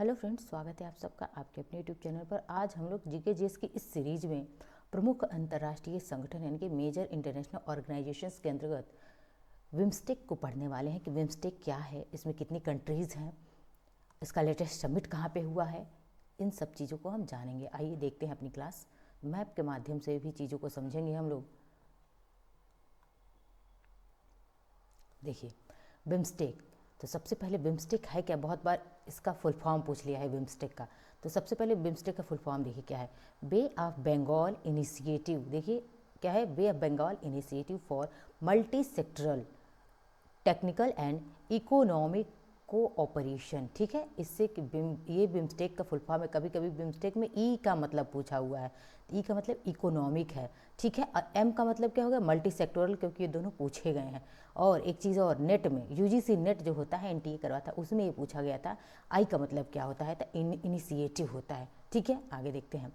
Hello friends, स्वागत है आप सबका आपके अपने यूट्यूब चैनल पर। आज हम लोग जीके जीएस की इस सीरीज में प्रमुख अंतर्राष्ट्रीय संगठन यानी कि मेजर इंटरनेशनल ऑर्गेनाइजेशंस के अंतर्गत विम्स्टेक को पढ़ने वाले हैं कि विम्स्टेक क्या है, इसमें कितनी कंट्रीज़ हैं, इसका लेटेस्ट समिट कहाँ पे हुआ है, इन सब चीज़ों को हम जानेंगे। आइए देखते हैं अपनी क्लास। मैप के माध्यम से भी चीज़ों को समझेंगे हम लोग। देखिए, बिम्स्टेक, तो सबसे पहले बिम्स्टेक है क्या, बहुत बार इसका फुल फॉर्म पूछ लिया है बिम्स्टेक का। तो सबसे पहले बिम्स्टेक का फुल फॉर्म देखिए क्या है। Bay of Bengal initiative. देखिए क्या है, bay of Bengal initiative for multi sectoral technical and economic cooperation. ठीक है, इससे कि ये बिम्स्टेक का फुल फॉर्म है। कभी कभी बिम्स्टेक में ई का मतलब पूछा हुआ है। ई का मतलब इकोनॉमिक है, ठीक है। और एम का मतलब क्या होगा, मल्टी सेक्टोरल, क्योंकि ये दोनों पूछे गए हैं। और एक चीज़ और, नेट में यूजीसी नेट जो होता है एनटीए करवा था, उसमें ये पूछा गया था आई का मतलब क्या होता है, तो इनिशिएटिव होता है। ठीक है, आगे देखते हैं।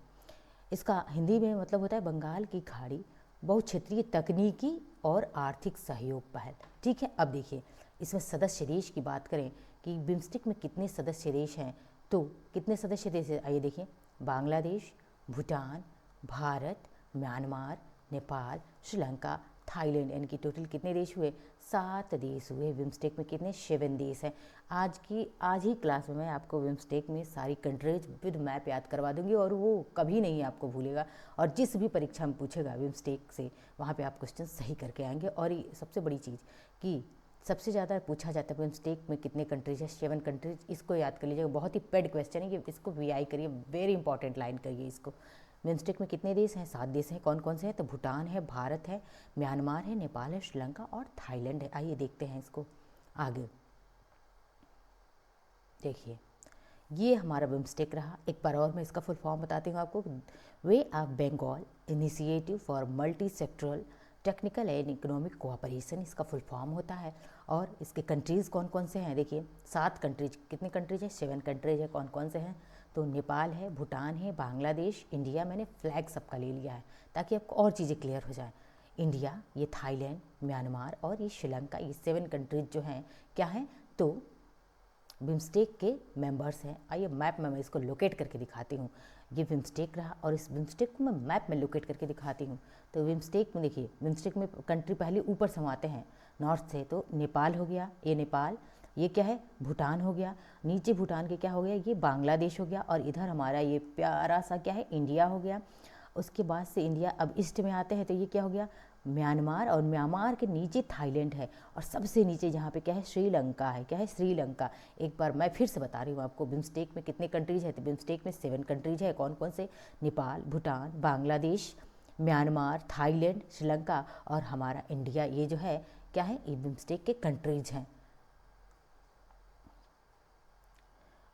इसका हिंदी में मतलब होता है बंगाल की खाड़ी बहुक्षेत्रीय तकनीकी और आर्थिक सहयोग पहल। ठीक है, अब देखिए इसमें सदस्य देश की बात करें कि बिम्स्टेक में कितने सदस्य देश हैं, तो कितने सदस्य देश हैं आइए देखिए। बांग्लादेश, भूटान, भारत, म्यांमार, नेपाल, श्रीलंका, थाईलैंड, यानी कि टोटल कितने देश हुए, 7 देश हुए। बिम्स्टेक में कितने, 7 देश हैं। आज ही क्लास में मैं आपको बिम्स्टेक में सारी कंट्रीज विद मैप याद करवा दूंगी और वो कभी नहीं आपको भूलेगा। और जिस भी परीक्षा में पूछेगा बिम्स्टेक से, वहाँ पे आप क्वेश्चन सही करके आएंगे। और ये सबसे बड़ी चीज़ कि सबसे ज़्यादा पूछा जाता है बिम्स्टेक में कितने कंट्रीज है, 7 कंट्रीज। इसको याद कर लीजिएगा, बहुत ही पेड क्वेश्चन है ये, इसको वीआई करिए, वेरी इंपॉर्टेंट लाइन करिए इसको। बिम्स्टेक में कितने देश हैं, 7 देश हैं। कौन कौन से हैं, तो भूटान है, भारत है, म्यांमार है, नेपाल है, श्रीलंका और थाईलैंड है। आइए देखते हैं इसको आगे। देखिए ये हमारा बिम्स्टेक रहा। एक बार और मैं इसका फुल फॉर्म बताती हूँ आपको। Bay of Bengal initiative for multi sectoral technical and economic cooperation, इसका फुल फॉर्म होता है। और इसके कंट्रीज़ कौन कौन से हैं, देखिए 7 कंट्रीज। कितने कंट्रीज है, 7 कंट्रीज है। कौन कौन से हैं, तो नेपाल है, भूटान है, बांग्लादेश, इंडिया। मैंने फ्लैग सबका ले लिया है ताकि आपको और चीज़ें क्लियर हो जाए। इंडिया, ये थाईलैंड, म्यांमार और ये श्रीलंका, ये 7 कंट्रीज जो हैं क्या हैं, तो बिम्स्टेक के मेंबर्स हैं। आइए मैप में मैं इसको लोकेट करके दिखाती हूँ। ये बिम्स्टेक रहा और इस बिम्स्टेक को मैं मैप में लोकेट करके दिखाती हूँ। तो बिम्स्टेक में देखिए, बिम्स्टेक में कंट्री पहले ऊपर समाते हैं नॉर्थ से, तो नेपाल हो गया, ये नेपाल। ये क्या है, भूटान हो गया। नीचे भूटान के क्या हो गया, ये बांग्लादेश हो गया। और इधर हमारा ये प्यारा सा क्या है, इंडिया हो गया। उसके बाद से इंडिया अब ईस्ट में आते हैं, तो ये क्या हो गया, म्यांमार। और म्यांमार के नीचे थाईलैंड है और सबसे नीचे जहाँ पे क्या है, श्रीलंका है। क्या है, श्रीलंका। एक बार मैं फिर से बता रही हूँ आपको, बिम्स्टेक में कितने कंट्रीज है, तो बिम्स्टेक में 7 कंट्रीज है। कौन कौन से, नेपाल, भूटान, बांग्लादेश, म्यांमार, थाईलैंड, श्रीलंका और हमारा इंडिया। ये जो है क्या है, ये बिम्स्टेक के कंट्रीज हैं।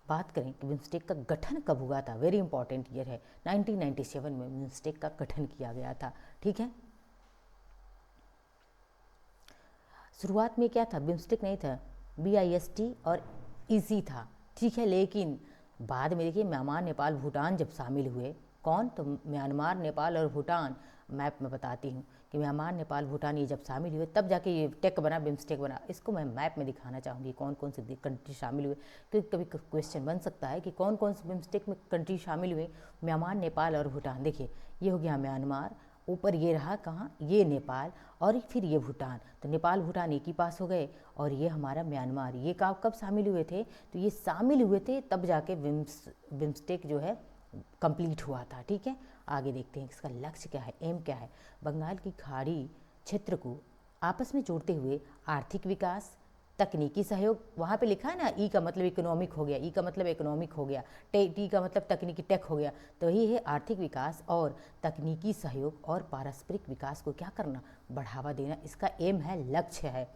बात करें कि बिम्स्टेक का गठन कब हुआ था, वेरी इंपॉर्टेंट ईयर है, 1997 में बिम्स्टेक का गठन किया गया था। ठीक है, शुरुआत में क्या था, बिम्स्टेक नहीं था, BIST और EC था। ठीक है, लेकिन बाद में देखिए म्यांमार, नेपाल, भूटान जब शामिल हुए, कौन, तो म्यांमार, नेपाल और भूटान। मैप में बताती हूँ कि म्यांमार, नेपाल, भूटान ये जब शामिल हुए तब जाके ये टेक बना, बिम्स्टेक बना। इसको मैं मैप में दिखाना चाहूँगी कौन कौन से कंट्री शामिल हुए, क्योंकि कभी क्वेश्चन बन सकता है कि कौन कौन से बिम्स्टेक में कंट्री शामिल हुए। म्यांमार, नेपाल और भूटान। देखिए ये हो गया म्यांमार, ऊपर ये रहा कहाँ, ये नेपाल और फिर ये भूटान। तो नेपाल भूटान एक ही पास हो गए। और ये हमारा म्यांमार, ये कब शामिल हुए थे, तो ये शामिल हुए थे तब जाके बिम्स्टेक जो है कंप्लीट हुआ था। ठीक है, आगे देखते हैं इसका लक्ष्य क्या है, एम क्या है। बंगाल की खाड़ी क्षेत्र को आपस में जोड़ते हुए आर्थिक विकास, तकनीकी सहयोग, वहाँ पे लिखा है ना, ई का मतलब इकोनॉमिक हो गया, ई का मतलब इकोनॉमिक हो गया, टी का मतलब तकनीकी, टेक हो गया। तो यही है आर्थिक विकास और तकनीकी सहयोग और पारस्परिक विकास को क्या करना, बढ़ावा देना, इसका एम है, लक्ष्य है।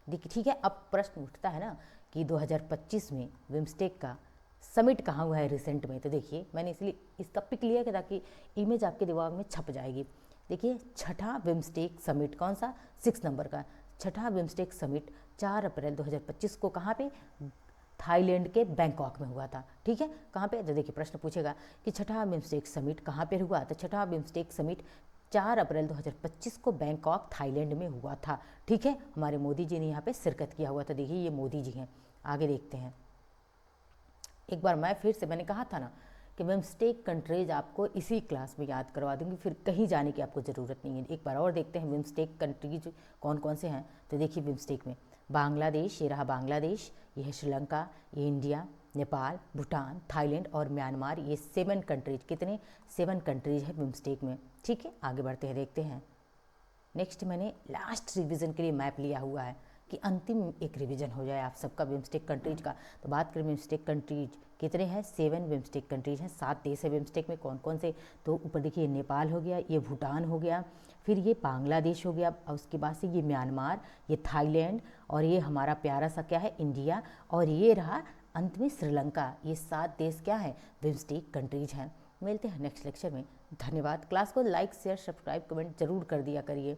देखिए ठीक है, अब प्रश्न उठता है ना कि 2025 में बिम्स्टेक का समिट कहाँ हुआ है रिसेंट में। तो देखिए मैंने इसलिए इसका पिक लिया कि ताकि इमेज आपके दिमाग में छप जाएगी। देखिए छठा बिम्स्टेक समिट, कौन सा, 6 नंबर का छठा बिम्स्टेक समिट 4 अप्रैल 2025 को कहाँ पे, थाईलैंड के बैंकॉक में हुआ था। ठीक है, कहाँ पे, तो देखिए प्रश्न पूछेगा कि छठा बिम्स्टेक समिट कहाँ पे हुआ, तो छठा बिम्स्टेक समिट 4 अप्रैल 2025 को बैंकॉक थाईलैंड में हुआ था। ठीक है, हमारे मोदी जी ने यहाँ पे शिरकत किया हुआ था। देखिए ये मोदी जी हैं। आगे देखते हैं, एक बार मैं फिर से मैंने कहा था ना कि बिम्स्टेक कंट्रीज आपको इसी क्लास में याद करवा दूंगी, फिर कहीं जाने की आपको ज़रूरत नहीं है। एक बार और देखते हैं बिम्स्टेक कंट्रीज कौन कौन से हैं। तो देखिए बिम्स्टेक में बांग्लादेश, ये रहा बांग्लादेश, ये है श्रीलंका, ये इंडिया, नेपाल, भूटान, थाईलैंड और म्यांमार। ये 7 कंट्रीज, कितने 7 कंट्रीज है बिम्स्टेक में। ठीक है, आगे बढ़ते हैं, देखते हैं। नेक्स्ट मैंने लास्ट रिवीजन के लिए मैप लिया हुआ है कि अंतिम एक रिवीजन हो जाए आप सबका बिम्स्टेक कंट्रीज का। तो बात करें बिम्स्टेक कंट्रीज कितने हैं, 7 बिम्स्टेक कंट्रीज हैं, 7 देश है बिम्स्टेक में। कौन कौन से, तो ऊपर देखिए नेपाल हो गया, ये भूटान हो गया, फिर ये बांग्लादेश हो गया, और उसके बाद से ये म्यांमार, ये थाईलैंड, और ये हमारा प्यारा सा क्या है इंडिया, और ये रहा अंत में श्रीलंका। ये 7 देश क्या हैं, बिम्स्टेक कंट्रीज हैं। मिलते हैं नेक्स्ट लेक्चर में। धन्यवाद। क्लास को लाइक शेयर सब्सक्राइब कमेंट जरूर कर दिया करिए।